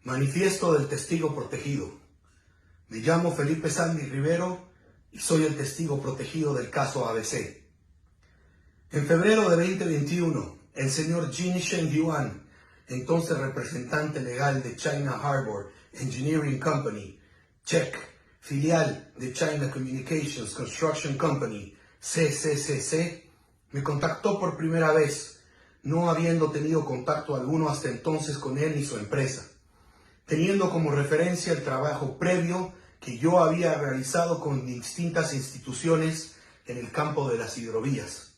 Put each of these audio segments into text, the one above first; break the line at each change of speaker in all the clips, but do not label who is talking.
Manifiesto del testigo protegido. Me llamo Felipe Sandy Rivero y soy el testigo protegido del caso ABC. En febrero de 2021, el señor Jin Shengyuan, entonces representante legal de China Harbor Engineering Company, CHEC, filial de China Communications Construction Company, CCCC, me contactó por primera vez, no habiendo tenido contacto alguno hasta entonces con él ni su empresa, teniendo como referencia el trabajo previo que yo había realizado con distintas instituciones en el campo de las hidrovías.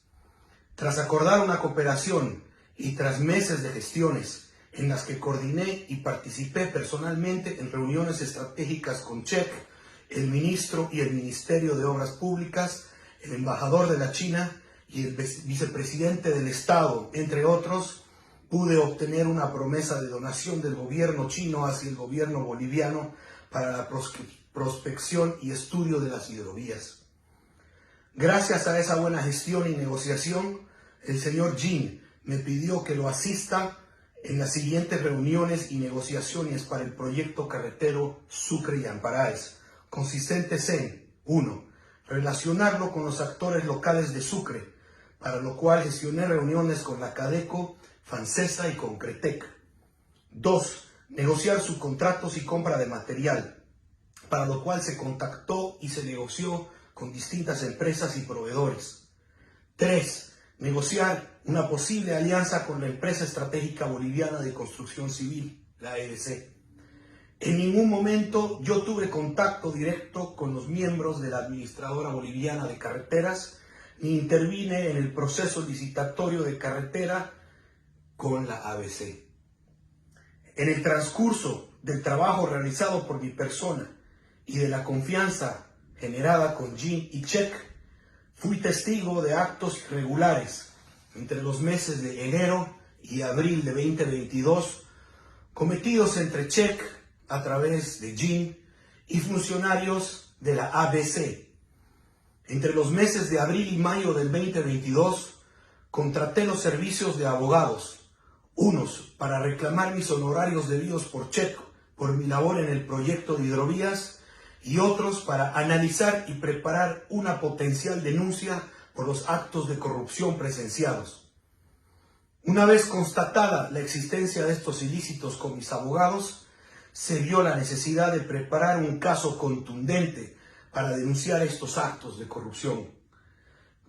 Tras acordar una cooperación y tras meses de gestiones en las que coordiné y participé personalmente en reuniones estratégicas con CHEC, el ministro y el Ministerio de Obras Públicas, el embajador de la China y el vicepresidente del Estado, entre otros, pude obtener una promesa de donación del gobierno chino hacia el gobierno boliviano para la prospección y estudio de las hidrovías. Gracias a esa buena gestión y negociación, el señor Jin me pidió que lo asista en las siguientes reuniones y negociaciones para el proyecto carretero Sucre y Amparaes, consistentes en 1. Relacionarlo con los actores locales de Sucre, para lo cual gestioné reuniones con la Cadeco, Fancesa y Concretec. 2. Negociar subcontratos y compra de material, para lo cual se contactó y se negoció con distintas empresas y proveedores. 3. Negociar una posible alianza con la empresa estratégica boliviana de construcción civil, la EBC. En ningún momento yo tuve contacto directo con los miembros de la Administradora Boliviana de Carreteras, ni intervine en el proceso licitatorio de carretera con la ABC. En el transcurso del trabajo realizado por mi persona y de la confianza generada con Jin y CHEC, fui testigo de actos irregulares entre los meses de enero y abril de 2022 cometidos entre CHEC a través de Jin y funcionarios de la ABC. Entre los meses de abril y mayo del 2022 contraté los servicios de abogados, unos para reclamar mis honorarios debidos por CHEC por mi labor en el proyecto de hidrovías y otros para analizar y preparar una potencial denuncia por los actos de corrupción presenciados. Una vez constatada la existencia de estos ilícitos con mis abogados, se vio la necesidad de preparar un caso contundente para denunciar estos actos de corrupción.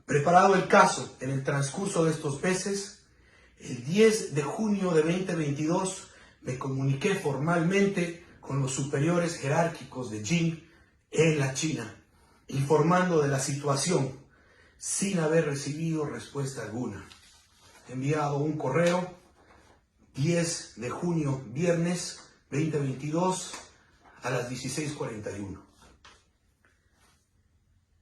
Preparado el caso en el transcurso de estos meses, el 10 de junio de 2022 me comuniqué formalmente con los superiores jerárquicos de Jin en la China, informando de la situación, sin haber recibido respuesta alguna. He enviado un correo 10 de junio, viernes 2022, a las 16:41.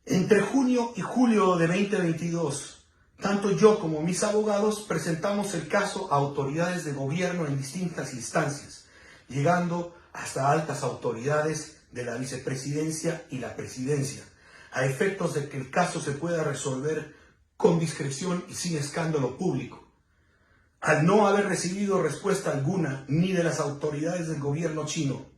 Entre junio y julio de 2022, tanto yo como mis abogados presentamos el caso a autoridades de gobierno en distintas instancias, llegando hasta altas autoridades de la vicepresidencia y la presidencia, a efectos de que el caso se pueda resolver con discreción y sin escándalo público. Al no haber recibido respuesta alguna ni de las autoridades del gobierno chino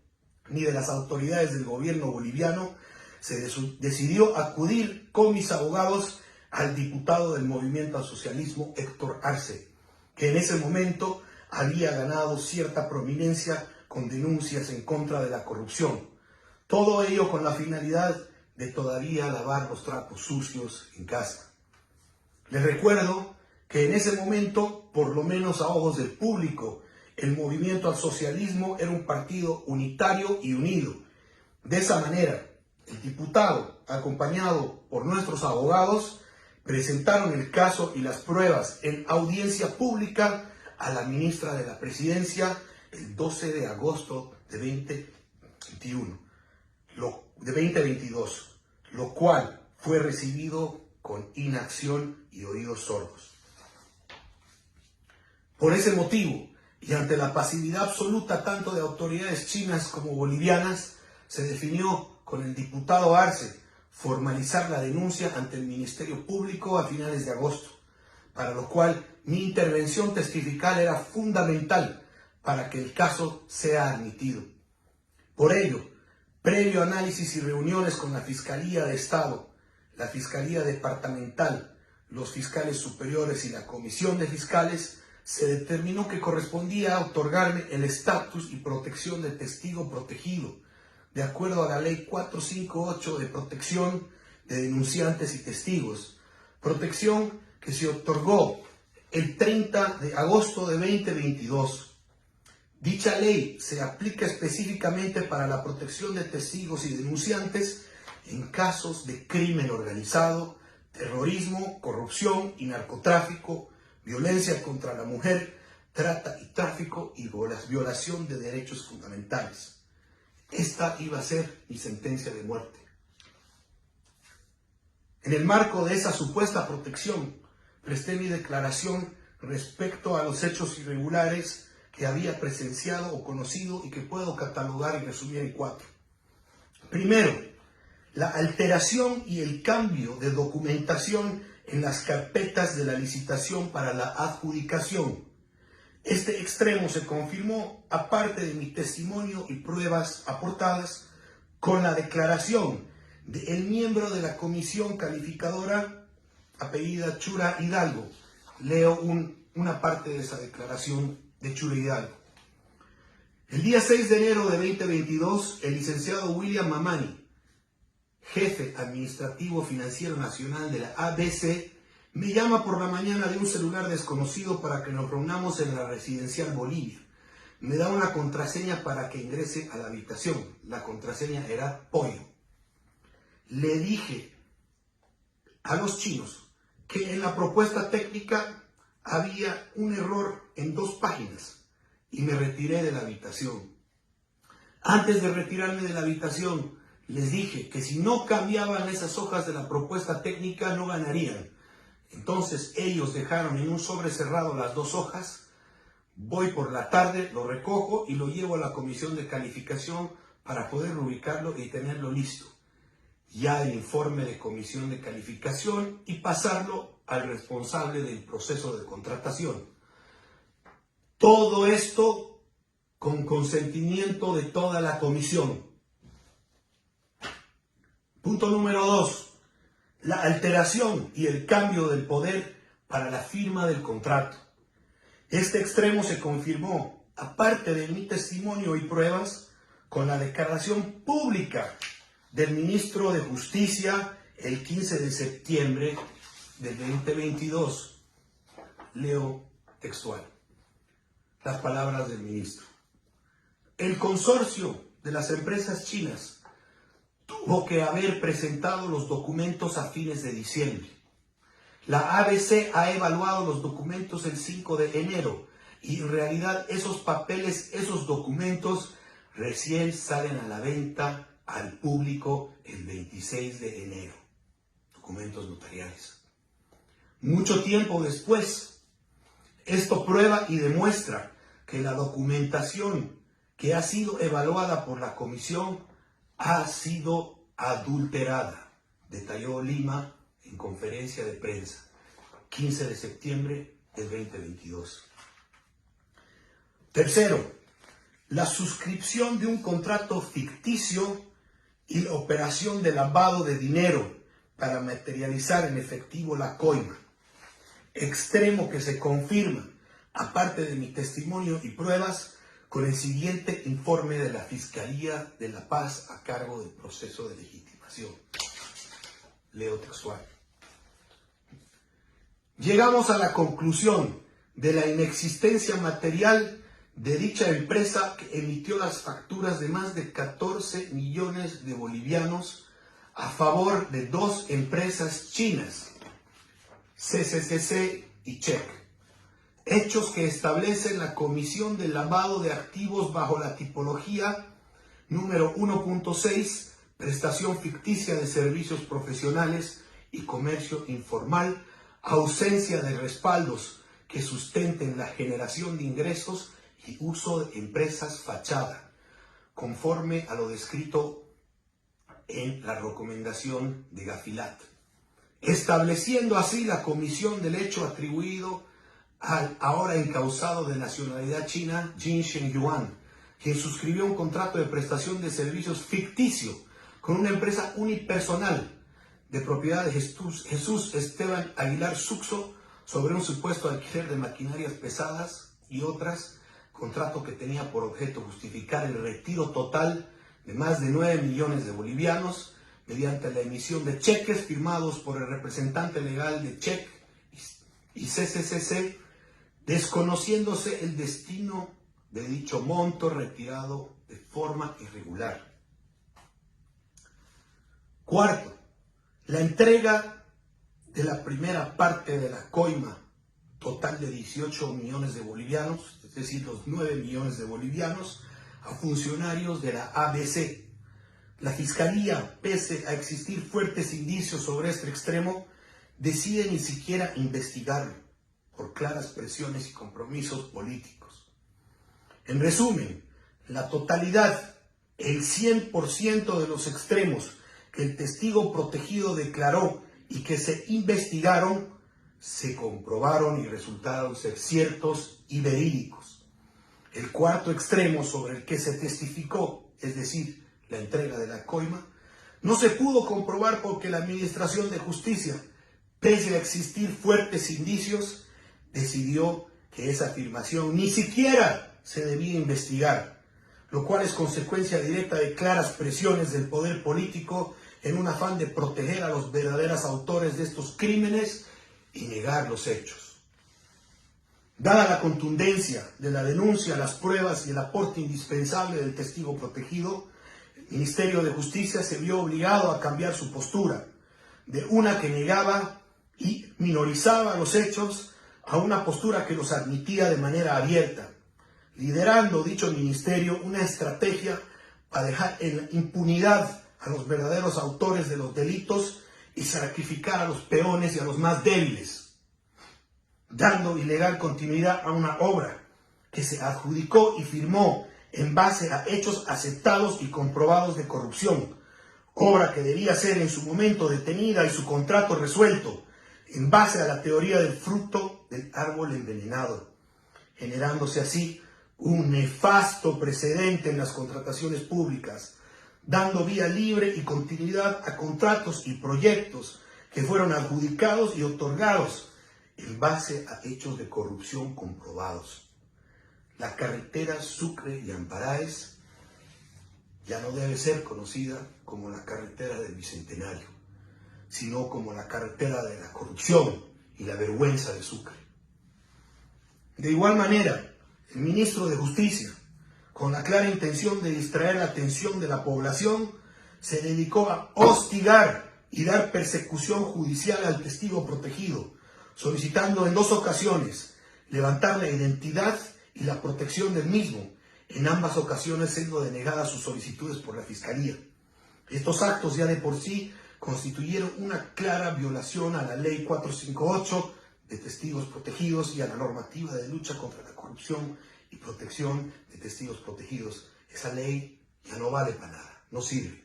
ni de las autoridades del gobierno boliviano, se decidió acudir con mis abogados al diputado del Movimiento al Socialismo, Héctor Arce, que en ese momento había ganado cierta prominencia con denuncias en contra de la corrupción. Todo ello con la finalidad de todavía lavar los trapos sucios en casa. Les recuerdo que en ese momento, por lo menos a ojos del público, el Movimiento al Socialismo era un partido unitario y unido. De esa manera, el diputado, acompañado por nuestros abogados, presentaron el caso y las pruebas en audiencia pública a la ministra de la Presidencia el 12 de agosto de 2022, lo cual fue recibido con inacción y oídos sordos. Por ese motivo, y ante la pasividad absoluta tanto de autoridades chinas como bolivianas, se definió con el diputado Arce formalizar la denuncia ante el Ministerio Público a finales de agosto, para lo cual mi intervención testifical era fundamental para que el caso sea admitido. Por ello, previo análisis y reuniones con la Fiscalía de Estado, la Fiscalía Departamental, los fiscales superiores y la Comisión de Fiscales, se determinó que correspondía otorgarme el estatus y protección de testigo protegido, de acuerdo a la Ley 458 de protección de denunciantes y testigos, protección que se otorgó el 30 de agosto de 2022. Dicha ley se aplica específicamente para la protección de testigos y denunciantes en casos de crimen organizado, terrorismo, corrupción y narcotráfico, violencia contra la mujer, trata y tráfico y violación de derechos fundamentales. Esta iba a ser mi sentencia de muerte. En el marco de esa supuesta protección, presté mi declaración respecto a los hechos irregulares que había presenciado o conocido y que puedo catalogar y resumir en 4. Primero, la alteración y el cambio de documentación en las carpetas de la licitación para la adjudicación. Este extremo se confirmó, aparte de mi testimonio y pruebas aportadas, con la declaración del miembro de la comisión calificadora, apellida Chura Hidalgo. Leo una parte de esa declaración de Chura Hidalgo. El día 6 de enero de 2022, el licenciado William Mamani, jefe administrativo financiero nacional de la ABC, me llama por la mañana de un celular desconocido para que nos reunamos en la residencial Bolivia. Me da una contraseña para que ingrese a la habitación. La contraseña era pollo. Le dije a los chinos que en la propuesta técnica había un error en 2 páginas y me retiré de la habitación. Antes de retirarme de la habitación, les dije que si no cambiaban esas hojas de la propuesta técnica no ganarían. Entonces ellos dejaron en un sobre cerrado las 2 hojas. Voy por la tarde, lo recojo y lo llevo a la comisión de calificación para poder ubicarlo y tenerlo listo. Ya el informe de comisión de calificación y pasarlo al responsable del proceso de contratación. Todo esto con consentimiento de toda la comisión. Punto número 2. La alteración y el cambio del poder para la firma del contrato. Este extremo se confirmó, aparte de mi testimonio y pruebas, con la declaración pública del ministro de Justicia el 15 de septiembre del 2022. Leo textual las palabras del ministro. El consorcio de las empresas chinas tuvo que haber presentado los documentos a fines de diciembre. La ABC ha evaluado los documentos el 5 de enero y en realidad esos papeles, esos documentos recién salen a la venta al público el 26 de enero. Documentos notariales. Mucho tiempo después, esto prueba y demuestra que la documentación que ha sido evaluada por la comisión ha sido adulterada, detalló Lima en conferencia de prensa, 15 de septiembre del 2022. Tercero, la suscripción de un contrato ficticio y la operación de lavado de dinero para materializar en efectivo la coima. Extremo que se confirma, aparte de mi testimonio y pruebas, con el siguiente informe de la Fiscalía de La Paz a cargo del proceso de legitimación. Leo textual. Llegamos a la conclusión de la inexistencia material de dicha empresa que emitió las facturas de más de 14 millones de bolivianos a favor de 2 empresas chinas, CCCC y Check. Hechos que establecen la Comisión de Lavado de Activos bajo la tipología número 1.6, prestación ficticia de servicios profesionales y comercio informal, ausencia de respaldos que sustenten la generación de ingresos y uso de empresas fachada, conforme a lo descrito en la recomendación de Gafilat, estableciendo así la comisión del hecho atribuido al ahora encausado de nacionalidad china Jin Shengyuan, quien suscribió un contrato de prestación de servicios ficticio con una empresa unipersonal de propiedad de Jesús Esteban Aguilar Suxo sobre un supuesto alquiler de maquinarias pesadas y otras, contrato que tenía por objeto justificar el retiro total de más de 9 millones de bolivianos mediante la emisión de cheques firmados por el representante legal de CHEC y CCCC, desconociéndose el destino de dicho monto retirado de forma irregular. Cuarto, la entrega de la primera parte de la coima, total de 18 millones de bolivianos, es decir, los 9 millones de bolivianos, a funcionarios de la ABC. La Fiscalía, pese a existir fuertes indicios sobre este extremo, decide ni siquiera investigarlo por claras presiones y compromisos políticos. En resumen, la totalidad, el 100% de los extremos que el testigo protegido declaró y que se investigaron, se comprobaron y resultaron ser ciertos y verídicos. El cuarto extremo sobre el que se testificó, es decir, la entrega de la coima, no se pudo comprobar porque la Administración de Justicia, pese a existir fuertes indicios, decidió que esa afirmación ni siquiera se debía investigar, lo cual es consecuencia directa de claras presiones del poder político en un afán de proteger a los verdaderos autores de estos crímenes y negar los hechos. Dada la contundencia de la denuncia, las pruebas y el aporte indispensable del testigo protegido, el Ministerio de Justicia se vio obligado a cambiar su postura, de una que negaba y minorizaba los hechos a una postura que los admitía de manera abierta, liderando dicho ministerio una estrategia para dejar en la impunidad a los verdaderos autores de los delitos y sacrificar a los peones y a los más débiles, dando ilegal continuidad a una obra que se adjudicó y firmó en base a hechos aceptados y comprobados de corrupción, obra que debía ser en su momento detenida y su contrato resuelto en base a la teoría del fruto del árbol envenenado, generándose así un nefasto precedente en las contrataciones públicas, dando vía libre y continuidad a contratos y proyectos que fueron adjudicados y otorgados en base a hechos de corrupción comprobados. La carretera Sucre y Amparaes ya no debe ser conocida como la carretera del Bicentenario, sino como la carretera de la corrupción y la vergüenza de Sucre. De igual manera, el ministro de Justicia, con la clara intención de distraer la atención de la población, se dedicó a hostigar y dar persecución judicial al testigo protegido, solicitando en 2 ocasiones levantar la identidad y la protección del mismo, en ambas ocasiones siendo denegadas sus solicitudes por la Fiscalía. Estos actos ya de por sí constituyeron una clara violación a la Ley 458 de testigos protegidos y a la normativa de lucha contra la corrupción y protección de testigos protegidos. Esa ley ya no vale para nada, no sirve.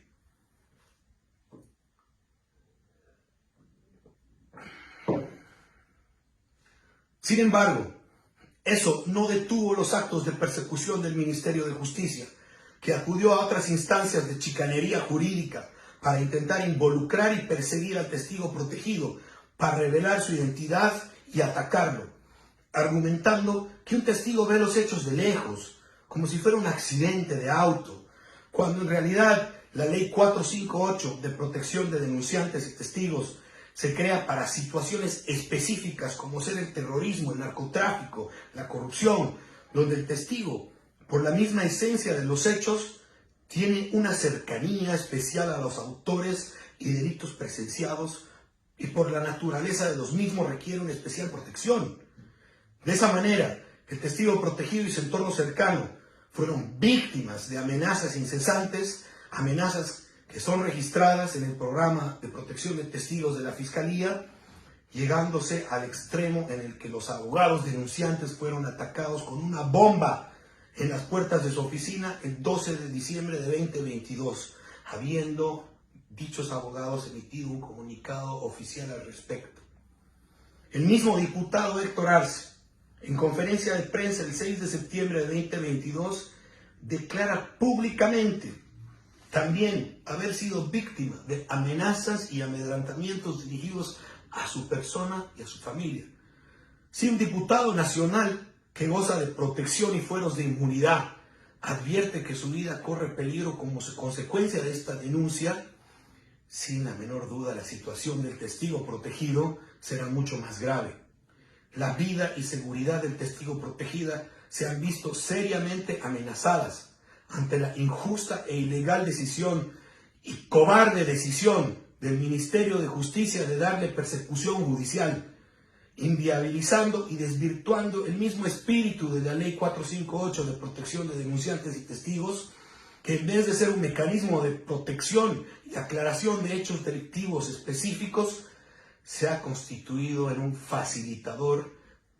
Sin embargo, eso no detuvo los actos de persecución del Ministerio de Justicia, que acudió a otras instancias de chicanería jurídica para intentar involucrar y perseguir al testigo protegido, para revelar su identidad y atacarlo, argumentando que un testigo ve los hechos de lejos, como si fuera un accidente de auto, cuando en realidad la Ley 458 de protección de denunciantes y testigos se crea para situaciones específicas como ser el terrorismo, el narcotráfico, la corrupción, donde el testigo, por la misma esencia de los hechos, tiene una cercanía especial a los autores y delitos presenciados y por la naturaleza de los mismos requiere una especial protección. De esa manera, el testigo protegido y su entorno cercano fueron víctimas de amenazas incesantes, amenazas que son registradas en el programa de protección de testigos de la Fiscalía, llegándose al extremo en el que los abogados denunciantes fueron atacados con una bomba en las puertas de su oficina el 12 de diciembre de 2022, habiendo dichos abogados emitido un comunicado oficial al respecto. El mismo diputado Héctor Arce, en conferencia de prensa el 6 de septiembre de 2022, declara públicamente también haber sido víctima de amenazas y amedrentamientos dirigidos a su persona y a su familia. Si un diputado nacional que goza de protección y fueros de inmunidad advierte que su vida corre peligro como consecuencia de esta denuncia, sin la menor duda la situación del testigo protegido será mucho más grave. La vida y seguridad del testigo protegida se han visto seriamente amenazadas ante la injusta e ilegal decisión y cobarde decisión del Ministerio de Justicia de darle persecución judicial, inviabilizando y desvirtuando el mismo espíritu de la Ley 458 de protección de denunciantes y testigos, que en vez de ser un mecanismo de protección y aclaración de hechos delictivos específicos, se ha constituido en un facilitador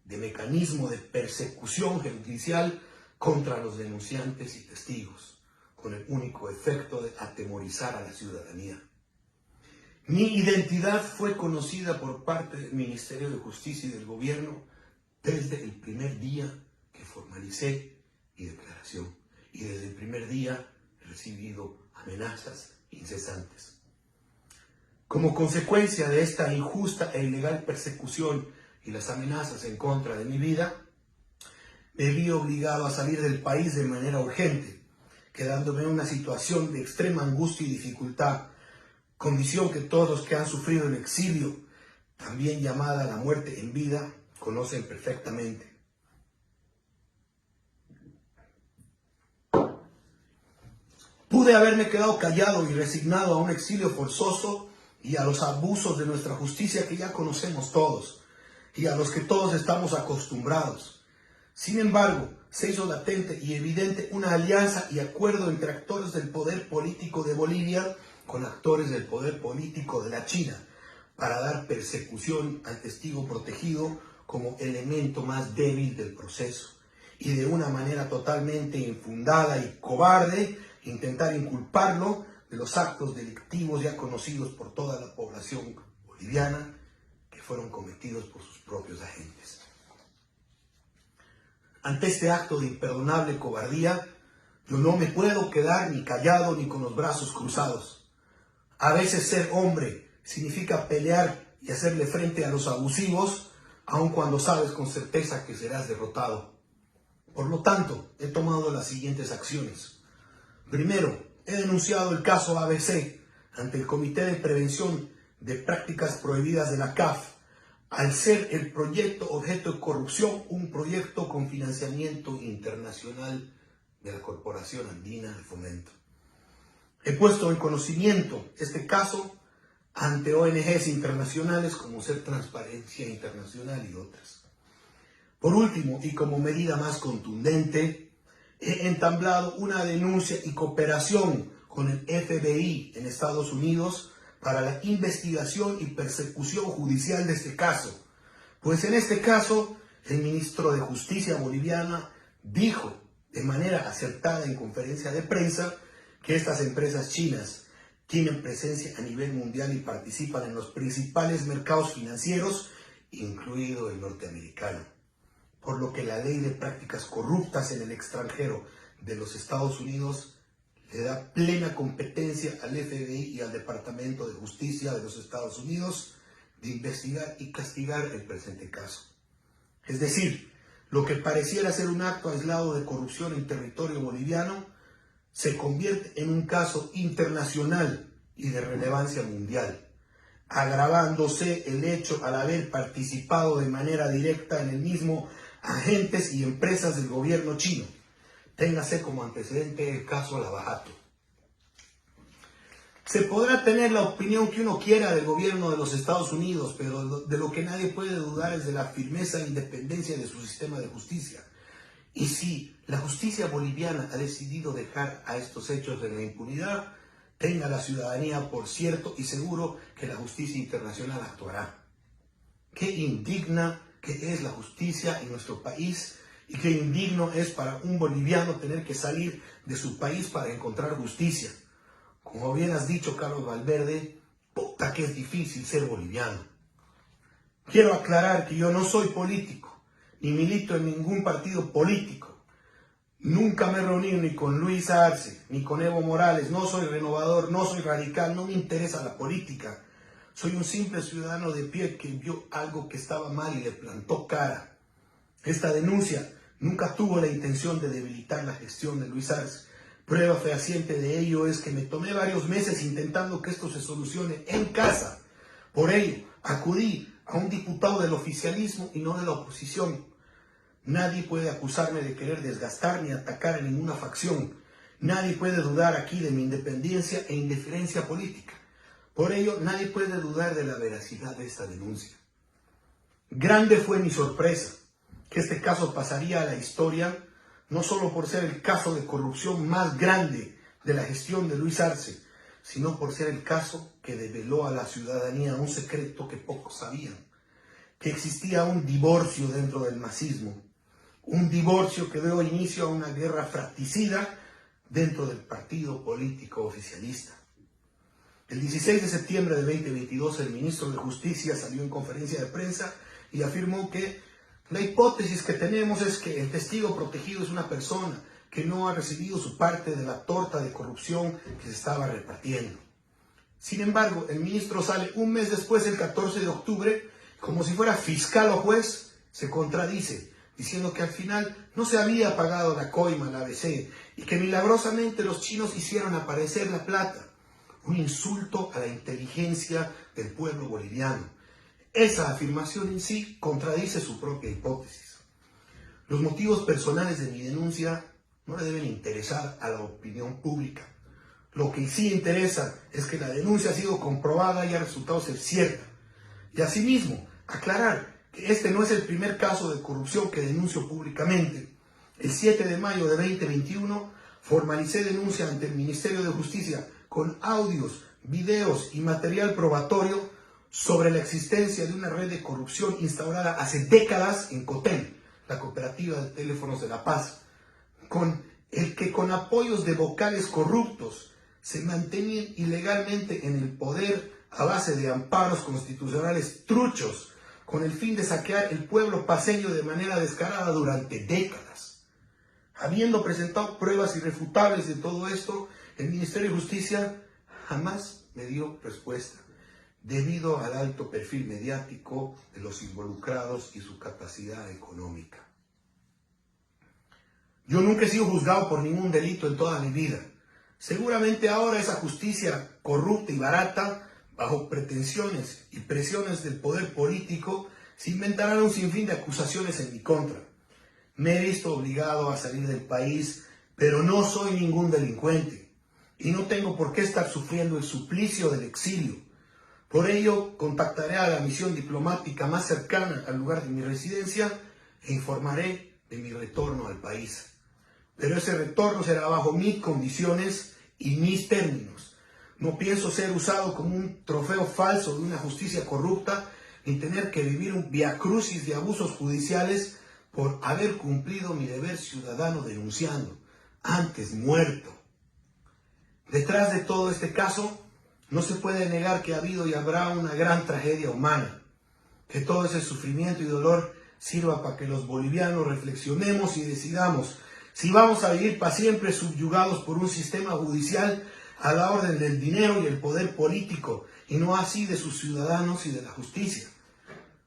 de mecanismo de persecución judicial contra los denunciantes y testigos, con el único efecto de atemorizar a la ciudadanía. Mi identidad fue conocida por parte del Ministerio de Justicia y del Gobierno desde el primer día que formalicé mi declaración, y desde el primer día he recibido amenazas incesantes. Como consecuencia de esta injusta e ilegal persecución y las amenazas en contra de mi vida, me vi obligado a salir del país de manera urgente, quedándome en una situación de extrema angustia y dificultad, condición que todos los que han sufrido el exilio, también llamada la muerte en vida, conocen perfectamente. Pude haberme quedado callado y resignado a un exilio forzoso y a los abusos de nuestra justicia que ya conocemos todos y a los que todos estamos acostumbrados. Sin embargo, se hizo latente y evidente una alianza y acuerdo entre actores del poder político de Bolivia con actores del poder político de la China para dar persecución al testigo protegido como elemento más débil del proceso y de una manera totalmente infundada y cobarde intentar inculparlo de los actos delictivos ya conocidos por toda la población boliviana que fueron cometidos por sus propios agentes. Ante este acto de imperdonable cobardía, yo no me puedo quedar ni callado ni con los brazos cruzados. A veces ser hombre significa pelear y hacerle frente a los abusivos, aun cuando sabes con certeza que serás derrotado. Por lo tanto, he tomado las siguientes acciones. Primero, he denunciado el caso ABC ante el Comité de Prevención de Prácticas Prohibidas de la CAF, al ser el proyecto objeto de corrupción un proyecto con financiamiento internacional de la Corporación Andina de Fomento. He puesto en conocimiento este caso ante ONGs internacionales como Ser Transparencia Internacional y otras. Por último, y como medida más contundente, he entablado una denuncia y cooperación con el FBI en Estados Unidos para la investigación y persecución judicial de este caso, pues en este caso el ministro de Justicia boliviana dijo de manera acertada en conferencia de prensa que estas empresas chinas tienen presencia a nivel mundial y participan en los principales mercados financieros, incluido el norteamericano, por lo que la ley de prácticas corruptas en el extranjero de los Estados Unidos le da plena competencia al FBI y al Departamento de Justicia de los Estados Unidos de investigar y castigar el presente caso. Es decir, lo que pareciera ser un acto aislado de corrupción en territorio boliviano se convierte en un caso internacional y de relevancia mundial, agravándose el hecho al haber participado de manera directa en el mismo agentes y empresas del gobierno chino. Téngase como antecedente el caso Lavajato. Se podrá tener la opinión que uno quiera del gobierno de los Estados Unidos, pero de lo que nadie puede dudar es de la firmeza e independencia de su sistema de justicia. Y si la justicia boliviana ha decidido dejar a estos hechos en la impunidad, tenga la ciudadanía por cierto y seguro que la justicia internacional actuará. Qué indigna que es la justicia en nuestro país y qué indigno es para un boliviano tener que salir de su país para encontrar justicia. Como bien has dicho, Carlos Valverde, puta que es difícil ser boliviano. Quiero aclarar que yo no soy político, ni milito en ningún partido político. Nunca me he reunido ni con Luis Arce, ni con Evo Morales. No soy renovador, no soy radical, no me interesa la política. Soy un simple ciudadano de pie que vio algo que estaba mal y le plantó cara. Esta denuncia nunca tuvo la intención de debilitar la gestión de Luis Arce. Prueba fehaciente de ello es que me tomé varios meses intentando que esto se solucione en casa. Por ello, acudí a un diputado del oficialismo y no de la oposición. Nadie puede acusarme de querer desgastar ni atacar a ninguna facción. Nadie puede dudar aquí de mi independencia e indiferencia política. Por ello, nadie puede dudar de la veracidad de esta denuncia. Grande fue mi sorpresa que este caso pasaría a la historia, no solo por ser el caso de corrupción más grande de la gestión de Luis Arce, sino por ser el caso que develó a la ciudadanía un secreto que pocos sabían, que existía un divorcio dentro del masismo. Un divorcio que dio inicio a una guerra fratricida dentro del partido político oficialista. El 16 de septiembre de 2022, el ministro de Justicia salió en conferencia de prensa y afirmó que la hipótesis que tenemos es que el testigo protegido es una persona que no ha recibido su parte de la torta de corrupción que se estaba repartiendo. Sin embargo, el ministro sale un mes después, el 14 de octubre, como si fuera fiscal o juez, se contradice, diciendo que al final no se había pagado la coima al ABC y que milagrosamente los chinos hicieron aparecer la plata. Un insulto a la inteligencia del pueblo boliviano. Esa afirmación en sí contradice su propia hipótesis. Los motivos personales de mi denuncia no le deben interesar a la opinión pública. Lo que sí interesa es que la denuncia ha sido comprobada y ha resultado ser cierta. Y asimismo, aclarar que este no es el primer caso de corrupción que denuncio públicamente. El 7 de mayo de 2021 formalicé denuncia ante el Ministerio de Justicia con audios, videos y material probatorio sobre la existencia de una red de corrupción instaurada hace décadas en COTEM, la Cooperativa de Teléfonos de La Paz, con el que con apoyos de vocales corruptos se mantenían ilegalmente en el poder a base de amparos constitucionales truchos, con el fin de saquear el pueblo paceño de manera descarada durante décadas. Habiendo presentado pruebas irrefutables de todo esto, el Ministerio de Justicia jamás me dio respuesta, debido al alto perfil mediático de los involucrados y su capacidad económica. Yo nunca he sido juzgado por ningún delito en toda mi vida. Seguramente ahora esa justicia corrupta y barata, bajo pretensiones y presiones del poder político, se inventarán un sinfín de acusaciones en mi contra. Me he visto obligado a salir del país, pero no soy ningún delincuente y no tengo por qué estar sufriendo el suplicio del exilio. Por ello, contactaré a la misión diplomática más cercana al lugar de mi residencia e informaré de mi retorno al país. Pero ese retorno será bajo mis condiciones y mis términos. No pienso ser usado como un trofeo falso de una justicia corrupta, ni tener que vivir un viacrucis de abusos judiciales por haber cumplido mi deber ciudadano denunciando, antes muerto. Detrás de todo este caso, no se puede negar que ha habido y habrá una gran tragedia humana, que todo ese sufrimiento y dolor sirva para que los bolivianos reflexionemos y decidamos si vamos a vivir para siempre subyugados por un sistema judicial a la orden del dinero y el poder político, y no así de sus ciudadanos y de la justicia.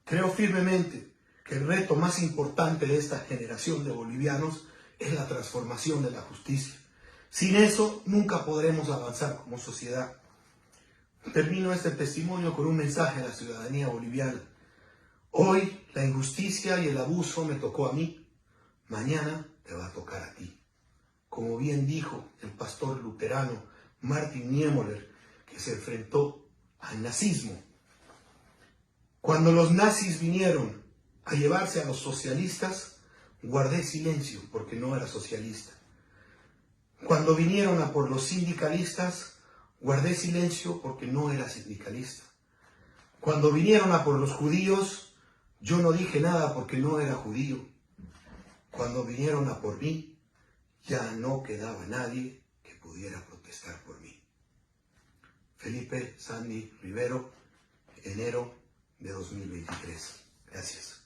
Creo firmemente que el reto más importante de esta generación de bolivianos es la transformación de la justicia. Sin eso, nunca podremos avanzar como sociedad. Termino este testimonio con un mensaje a la ciudadanía boliviana. Hoy la injusticia y el abuso me tocó a mí, mañana te va a tocar a ti. Como bien dijo el pastor luterano Martin Niemöller, que se enfrentó al nazismo. Cuando los nazis vinieron a llevarse a los socialistas, guardé silencio porque no era socialista. Cuando vinieron a por los sindicalistas, guardé silencio porque no era sindicalista. Cuando vinieron a por los judíos, yo no dije nada porque no era judío. Cuando vinieron a por mí, ya no quedaba nadie que pudiera protestar por mí. Felipe Sandy Rivero, enero de 2023. Gracias.